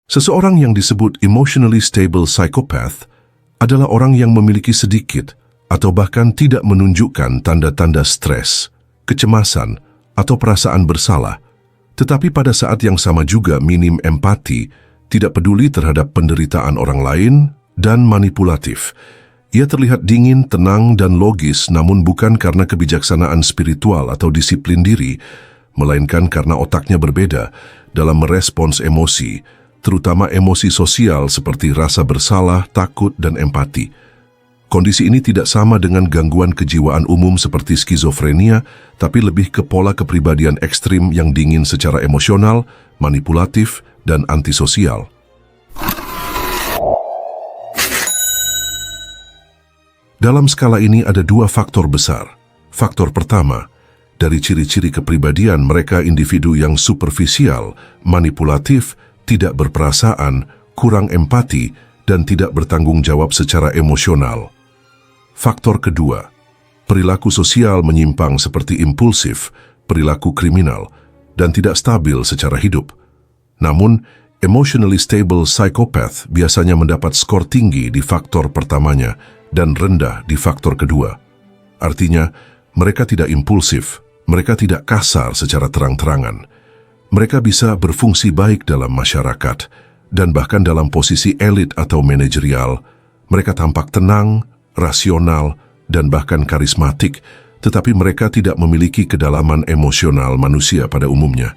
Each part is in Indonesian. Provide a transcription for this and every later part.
Seseorang yang disebut emotionally stable psychopath adalah orang yang memiliki sedikit atau bahkan tidak menunjukkan tanda-tanda stres, kecemasan, atau perasaan bersalah, tetapi pada saat yang sama juga minim empati, tidak peduli terhadap penderitaan orang lain, dan manipulatif. Ia terlihat dingin, tenang, dan logis, namun bukan karena kebijaksanaan spiritual atau disiplin diri, melainkan karena otaknya berbeda dalam merespons emosi, terutama emosi sosial seperti rasa bersalah, takut, dan empati. Kondisi ini tidak sama dengan gangguan kejiwaan umum seperti skizofrenia, tapi lebih ke pola kepribadian ekstrim yang dingin secara emosional, manipulatif, dan antisosial. Dalam skala ini ada dua faktor besar. Faktor pertama, dari ciri-ciri kepribadian mereka individu yang superficial, manipulatif, tidak berperasaan, kurang empati, dan tidak bertanggung jawab secara emosional. Faktor kedua, perilaku sosial menyimpang seperti impulsif, perilaku kriminal, dan tidak stabil secara hidup. Namun, emotionally stable psychopath biasanya mendapat skor tinggi di faktor pertamanya dan rendah di faktor kedua. Artinya, mereka tidak impulsif, mereka tidak kasar secara terang-terangan. Mereka bisa berfungsi baik dalam masyarakat, dan bahkan dalam posisi elit atau manajerial. Mereka tampak tenang, rasional, dan bahkan karismatik, tetapi mereka tidak memiliki kedalaman emosional manusia pada umumnya.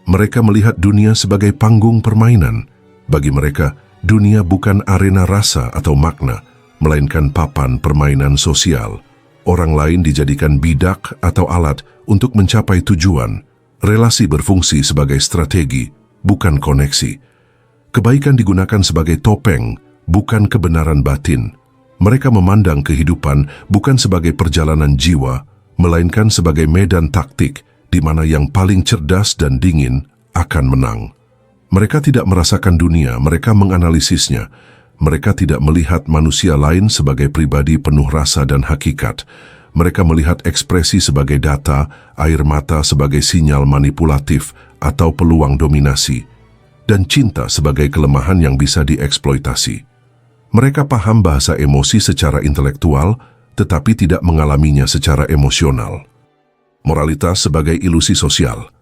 Mereka melihat dunia sebagai panggung permainan. Bagi mereka, dunia bukan arena rasa atau makna, melainkan papan permainan sosial. Orang lain dijadikan bidak atau alat untuk mencapai tujuan. Relasi berfungsi sebagai strategi, bukan koneksi. Kebaikan digunakan sebagai topeng, bukan kebenaran batin. Mereka memandang kehidupan bukan sebagai perjalanan jiwa, melainkan sebagai medan taktik di mana yang paling cerdas dan dingin akan menang. Mereka tidak merasakan dunia, mereka menganalisisnya. Mereka tidak melihat manusia lain sebagai pribadi penuh rasa dan hakikat. Mereka melihat ekspresi sebagai data, air mata sebagai sinyal manipulatif atau peluang dominasi, dan cinta sebagai kelemahan yang bisa dieksploitasi. Mereka paham bahasa emosi secara intelektual, tetapi tidak mengalaminya secara emosional. Moralitas sebagai ilusi sosial.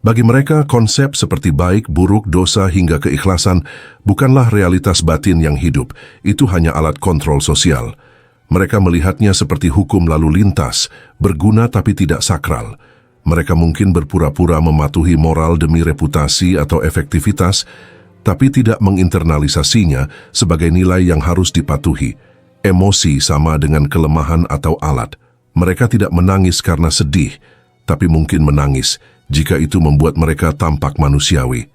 Bagi mereka, konsep seperti baik, buruk, dosa, hingga keikhlasan bukanlah realitas batin yang hidup. Itu hanya alat kontrol sosial. Mereka melihatnya seperti hukum lalu lintas, berguna tapi tidak sakral. Mereka mungkin berpura-pura mematuhi moral demi reputasi atau efektivitas, tapi tidak menginternalisasinya sebagai nilai yang harus dipatuhi. Emosi sama dengan kelemahan atau alat. Mereka tidak menangis karena sedih, tapi mungkin menangis jika itu membuat mereka tampak manusiawi.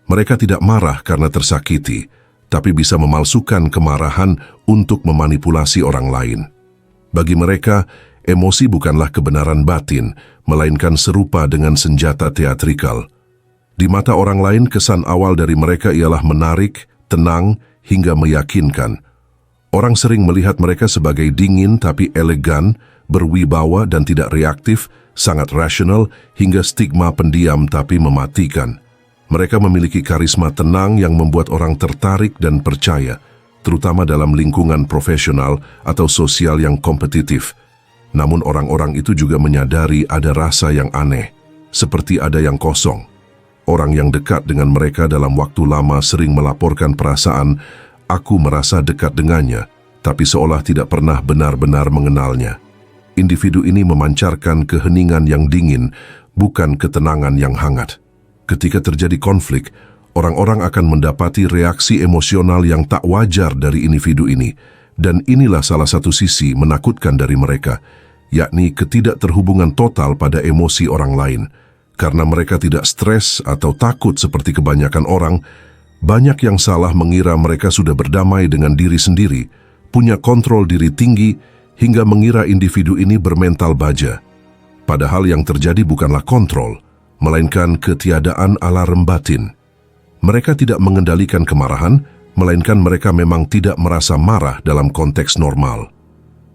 Mereka tidak marah karena tersakiti, tapi bisa memalsukan kemarahan untuk memanipulasi orang lain. Bagi mereka, emosi bukanlah kebenaran batin, melainkan serupa dengan senjata teatrikal. Di mata orang lain, kesan awal dari mereka ialah menarik, tenang, hingga meyakinkan. Orang sering melihat mereka sebagai dingin tapi elegan, berwibawa dan tidak reaktif, sangat rasional, hingga stigma pendiam tapi mematikan. Mereka memiliki karisma tenang yang membuat orang tertarik dan percaya, terutama dalam lingkungan profesional atau sosial yang kompetitif. Namun orang-orang itu juga menyadari ada rasa yang aneh, seperti ada yang kosong. Orang yang dekat dengan mereka dalam waktu lama sering melaporkan perasaan, "Aku merasa dekat dengannya," tapi seolah tidak pernah benar-benar mengenalnya. Individu ini memancarkan keheningan yang dingin, bukan ketenangan yang hangat. Ketika terjadi konflik, orang-orang akan mendapati reaksi emosional yang tak wajar dari individu ini, dan inilah salah satu sisi menakutkan dari mereka, yakni ketidakterhubungan total pada emosi orang lain. Karena mereka tidak stres atau takut seperti kebanyakan orang, banyak yang salah mengira mereka sudah berdamai dengan diri sendiri, punya kontrol diri tinggi, hingga mengira individu ini bermental baja. Padahal yang terjadi bukanlah kontrol, melainkan ketiadaan alarm batin. Mereka tidak mengendalikan kemarahan, melainkan mereka memang tidak merasa marah dalam konteks normal.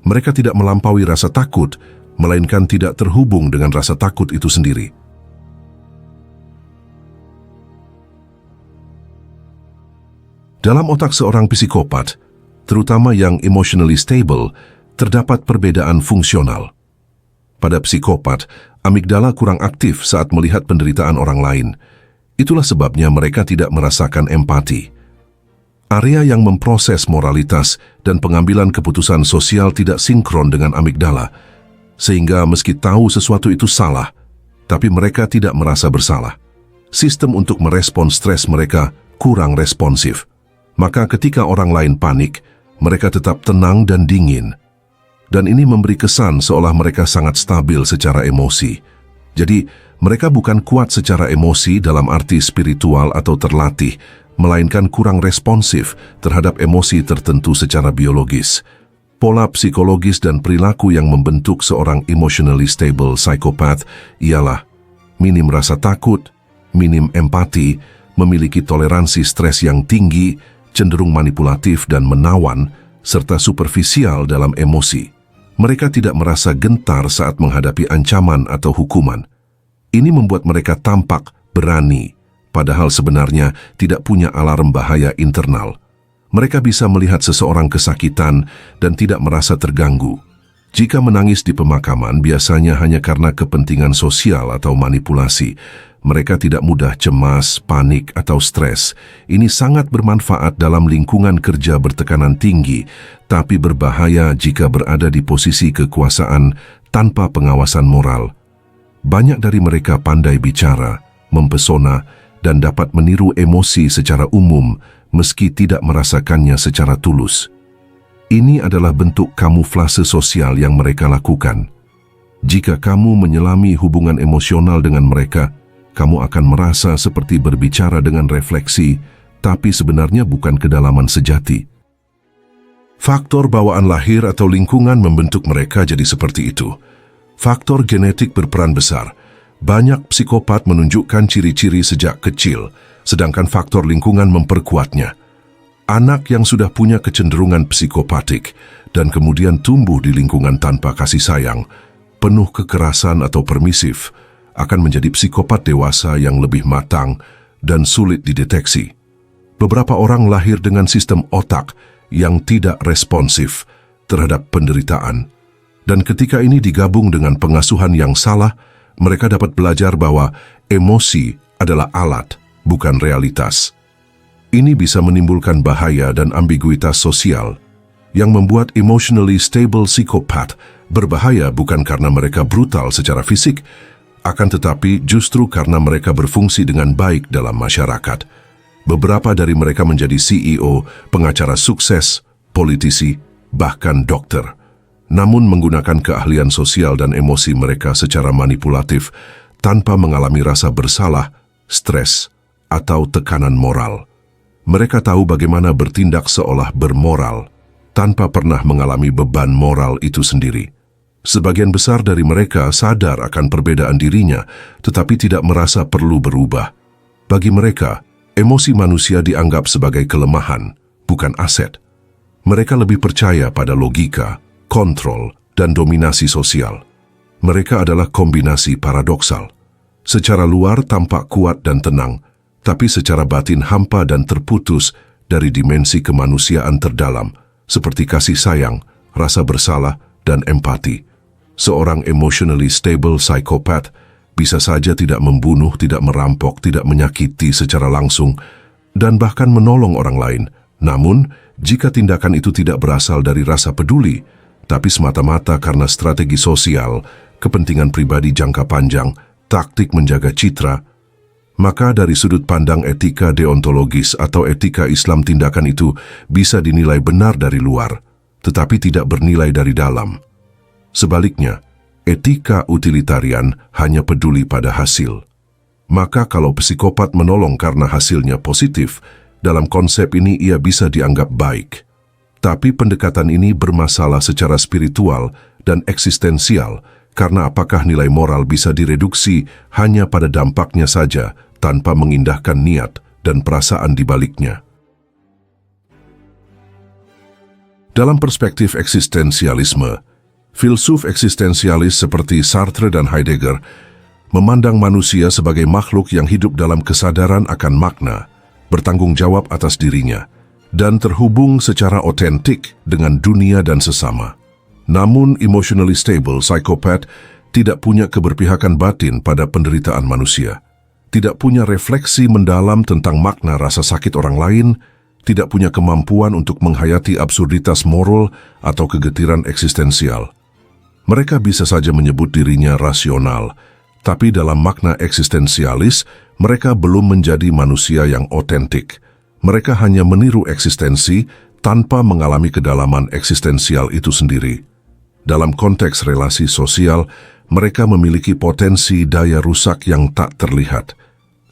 Mereka tidak melampaui rasa takut, melainkan tidak terhubung dengan rasa takut itu sendiri. Dalam otak seorang psikopat, terutama yang emotionally stable, terdapat perbedaan fungsional. Pada psikopat, amigdala kurang aktif saat melihat penderitaan orang lain. Itulah sebabnya mereka tidak merasakan empati. Area yang memproses moralitas dan pengambilan keputusan sosial tidak sinkron dengan amigdala, sehingga meski tahu sesuatu itu salah, tapi mereka tidak merasa bersalah. Sistem untuk merespon stres mereka kurang responsif. Maka ketika orang lain panik, mereka tetap tenang dan dingin. Dan ini memberi kesan seolah mereka sangat stabil secara emosi. Jadi, mereka bukan kuat secara emosi dalam arti spiritual atau terlatih, melainkan kurang responsif terhadap emosi tertentu secara biologis. Pola psikologis dan perilaku yang membentuk seorang emotionally stable psychopath ialah minim rasa takut, minim empati, memiliki toleransi stres yang tinggi, cenderung manipulatif dan menawan, serta superficial dalam emosi. Mereka tidak merasa gentar saat menghadapi ancaman atau hukuman. Ini membuat mereka tampak berani, padahal sebenarnya tidak punya alarm bahaya internal. Mereka bisa melihat seseorang kesakitan dan tidak merasa terganggu. Jika menangis di pemakaman biasanya hanya karena kepentingan sosial atau manipulasi. Mereka tidak mudah cemas, panik, atau stres. Ini sangat bermanfaat dalam lingkungan kerja bertekanan tinggi, tapi berbahaya jika berada di posisi kekuasaan tanpa pengawasan moral. Banyak dari mereka pandai bicara, mempesona, dan dapat meniru emosi secara umum meski tidak merasakannya secara tulus. Ini adalah bentuk kamuflase sosial yang mereka lakukan. Jika kamu menyelami hubungan emosional dengan mereka, kamu akan merasa seperti berbicara dengan refleksi, tapi sebenarnya bukan kedalaman sejati. Faktor bawaan lahir atau lingkungan membentuk mereka jadi seperti itu. Faktor genetik berperan besar. Banyak psikopat menunjukkan ciri-ciri sejak kecil, sedangkan faktor lingkungan memperkuatnya. Anak yang sudah punya kecenderungan psikopatik dan kemudian tumbuh di lingkungan tanpa kasih sayang, penuh kekerasan atau permisif, akan menjadi psikopat dewasa yang lebih matang dan sulit dideteksi. Beberapa orang lahir dengan sistem otak yang tidak responsif terhadap penderitaan. Dan ketika ini digabung dengan pengasuhan yang salah, mereka dapat belajar bahwa emosi adalah alat, bukan realitas. Ini bisa menimbulkan bahaya dan ambiguitas sosial yang membuat emotionally stable psychopath berbahaya bukan karena mereka brutal secara fisik, akan tetapi justru karena mereka berfungsi dengan baik dalam masyarakat. Beberapa dari mereka menjadi CEO, pengacara sukses, politisi, bahkan dokter. Namun menggunakan keahlian sosial dan emosi mereka secara manipulatif tanpa mengalami rasa bersalah, stres, atau tekanan moral. Mereka tahu bagaimana bertindak seolah bermoral, tanpa pernah mengalami beban moral itu sendiri. Sebagian besar dari mereka sadar akan perbedaan dirinya, tetapi tidak merasa perlu berubah. Bagi mereka, emosi manusia dianggap sebagai kelemahan, bukan aset. Mereka lebih percaya pada logika, kontrol, dan dominasi sosial. Mereka adalah kombinasi paradoksal. Secara luar tampak kuat dan tenang, tapi secara batin hampa dan terputus dari dimensi kemanusiaan terdalam, seperti kasih sayang, rasa bersalah, dan empati. Seorang emotionally stable psychopath bisa saja tidak membunuh, tidak merampok, tidak menyakiti secara langsung, dan bahkan menolong orang lain. Namun, jika tindakan itu tidak berasal dari rasa peduli, tapi semata-mata karena strategi sosial, kepentingan pribadi jangka panjang, taktik menjaga citra, maka dari sudut pandang etika deontologis atau etika Islam tindakan itu bisa dinilai benar dari luar, tetapi tidak bernilai dari dalam. Sebaliknya, etika utilitarian hanya peduli pada hasil. Maka kalau psikopat menolong karena hasilnya positif, dalam konsep ini ia bisa dianggap baik. Tapi pendekatan ini bermasalah secara spiritual dan eksistensial, karena apakah nilai moral bisa direduksi hanya pada dampaknya saja tanpa mengindahkan niat dan perasaan di baliknya. Dalam perspektif eksistensialisme, filsuf eksistensialis seperti Sartre dan Heidegger memandang manusia sebagai makhluk yang hidup dalam kesadaran akan makna, bertanggung jawab atas dirinya, dan terhubung secara otentik dengan dunia dan sesama. Namun, emotionally stable psychopath tidak punya keberpihakan batin pada penderitaan manusia, tidak punya refleksi mendalam tentang makna rasa sakit orang lain, tidak punya kemampuan untuk menghayati absurditas moral atau kegetiran eksistensial. Mereka bisa saja menyebut dirinya rasional, tapi dalam makna eksistensialis, mereka belum menjadi manusia yang otentik. Mereka hanya meniru eksistensi tanpa mengalami kedalaman eksistensial itu sendiri. Dalam konteks relasi sosial, mereka memiliki potensi daya rusak yang tak terlihat.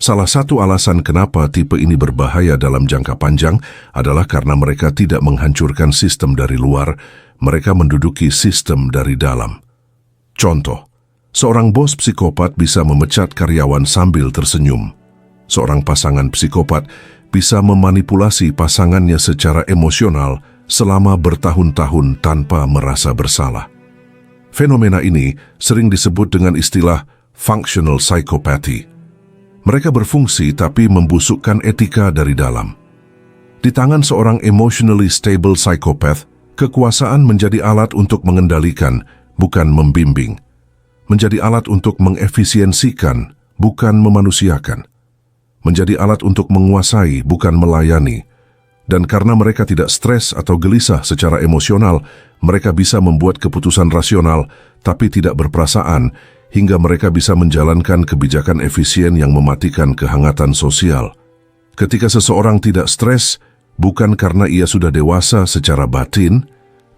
Salah satu alasan kenapa tipe ini berbahaya dalam jangka panjang adalah karena mereka tidak menghancurkan sistem dari luar, mereka menduduki sistem dari dalam. Contoh, seorang bos psikopat bisa memecat karyawan sambil tersenyum. Seorang pasangan psikopat bisa memanipulasi pasangannya secara emosional selama bertahun-tahun tanpa merasa bersalah. Fenomena ini sering disebut dengan istilah functional psychopathy. Mereka berfungsi tapi membusukkan etika dari dalam. Di tangan seorang emotionally stable psychopath, kekuasaan menjadi alat untuk mengendalikan, bukan membimbing. Menjadi alat untuk mengefisiensikan, bukan memanusiakan. Menjadi alat untuk menguasai, bukan melayani. Dan karena mereka tidak stres atau gelisah secara emosional, mereka bisa membuat keputusan rasional tapi tidak berperasaan, hingga mereka bisa menjalankan kebijakan efisien yang mematikan kehangatan sosial. Ketika seseorang tidak stres, bukan karena ia sudah dewasa secara batin,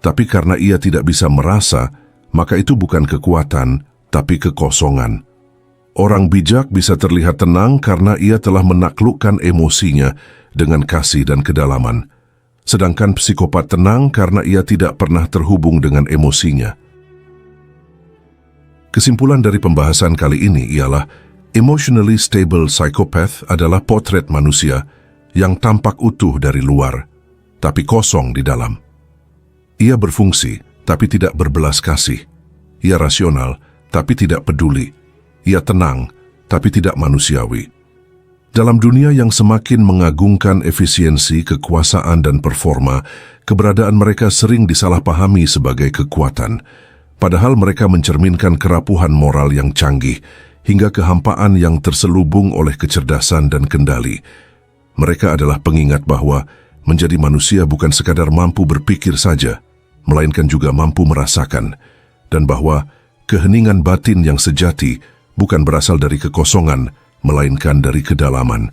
tapi karena ia tidak bisa merasa, maka itu bukan kekuatan, tapi kekosongan. Orang bijak bisa terlihat tenang karena ia telah menaklukkan emosinya dengan kasih dan kedalaman. Sedangkan psikopat tenang karena ia tidak pernah terhubung dengan emosinya. Kesimpulan dari pembahasan kali ini ialah emotionally stable psychopath adalah potret manusia yang tampak utuh dari luar, tapi kosong di dalam. Ia berfungsi, tapi tidak berbelas kasih. Ia rasional, tapi tidak peduli. Ia tenang, tapi tidak manusiawi. Dalam dunia yang semakin mengagungkan efisiensi, kekuasaan, dan performa, keberadaan mereka sering disalahpahami sebagai kekuatan, padahal mereka mencerminkan kerapuhan moral yang canggih, hingga kehampaan yang terselubung oleh kecerdasan dan kendali. Mereka adalah pengingat bahwa menjadi manusia bukan sekadar mampu berpikir saja, melainkan juga mampu merasakan, dan bahwa keheningan batin yang sejati bukan berasal dari kekosongan, melainkan dari kedalaman.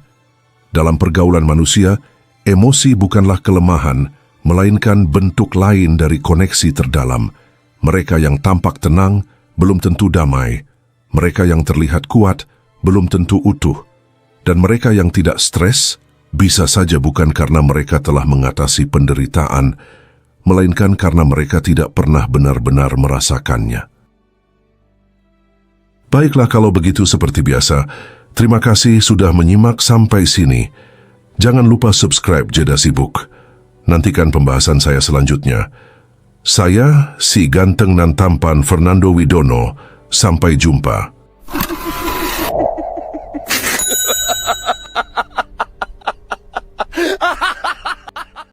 Dalam pergaulan manusia, emosi bukanlah kelemahan, melainkan bentuk lain dari koneksi terdalam. Mereka yang tampak tenang belum tentu damai, mereka yang terlihat kuat belum tentu utuh, dan mereka yang tidak stres bisa saja bukan karena mereka telah mengatasi penderitaan, melainkan karena mereka tidak pernah benar-benar merasakannya. Baiklah kalau begitu seperti biasa, terima kasih sudah menyimak sampai sini. Jangan lupa subscribe Jeda Sibuk. Nantikan pembahasan saya selanjutnya. Saya, si ganteng nan tampan Fernando Widono. Sampai jumpa.